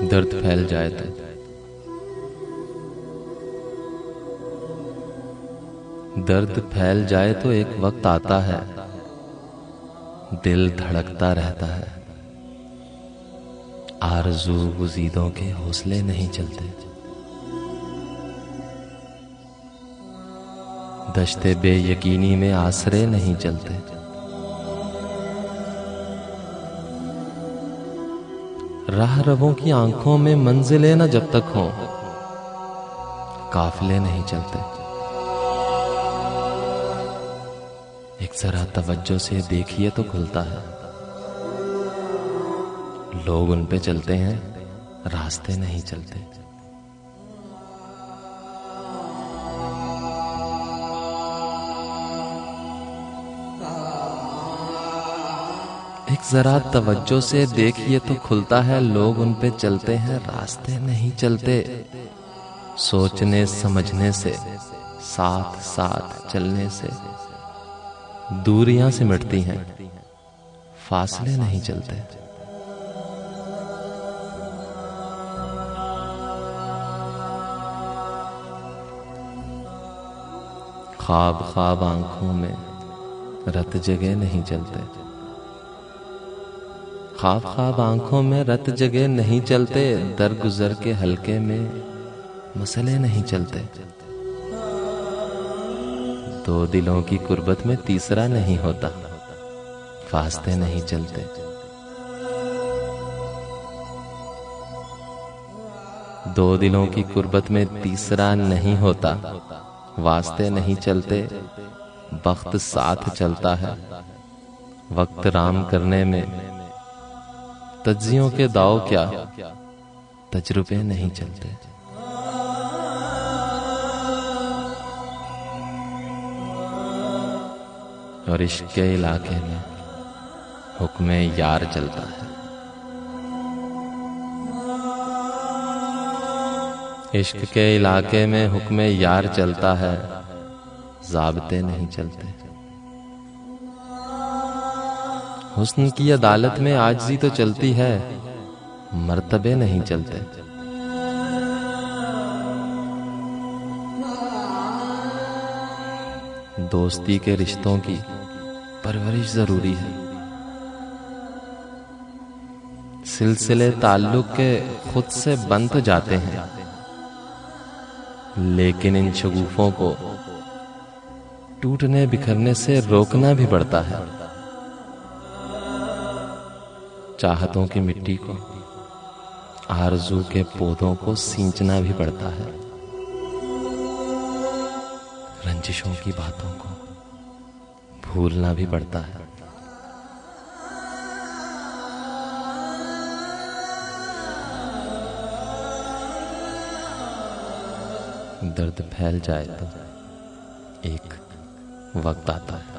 दर्द फैल जाए तो दर्द फैल जाए तो एक वक्त आता है, दिल धड़कता रहता है। आरज़ू गुज़ीदों के हौसले नहीं चलते। दश्ते बेयकीनी में आसरे नहीं चलते। राह रवों की आंखों में मंजिलें न जब तक हों, काफिले नहीं चलते। एक जरा तवज्जो से देखिए तो खुलता है, लोग उन पे चलते हैं, रास्ते नहीं चलते। एक जरा तवज्जो से देखिए तो खुलता है, लोग उन पे चलते हैं, रास्ते नहीं चलते। सोचने समझने से, साथ साथ चलने से दूरियां सिमटती हैं, फासले नहीं चलते। ख्वाब ख्वाब आंखों में रत जगह नहीं चलते। ख्वाब ख्वाब आंखों में रत जगह नहीं चलते। दर गुजर के हल्के में मसले नहीं चलते। दो दिलों की कुर्बत में तीसरा नहीं होता, फासते नहीं चलते। दो दिलों की कुर्बत में तीसरा नहीं होता, वास्ते नहीं चलते। वक्त साथ चलता है, वक्त राम करने में तज्जियों के दाव क्या, तजुर्बे नहीं चलते। और इश्क के इलाके में हुक्म यार चलता है। इश्क के इलाके में हुक्म यार चलता है, ज़ाब्ते नहीं चलते। हुस्न की अदालत में आजिज़ी तो चलती है, मर्तबे नहीं चलते। दोस्ती के रिश्तों की परवरिश जरूरी है। सिलसिले ताल्लुक के खुद से बन तो जाते हैं, लेकिन इन शगुफों को टूटने बिखरने से रोकना भी पड़ता है। चाहतों की मिट्टी को, आरज़ू के पौधों को सींचना भी पड़ता है। रंजिशों की बातों को भूलना भी पड़ता है। दर्द फैल जाए तो एक वक्त आता है।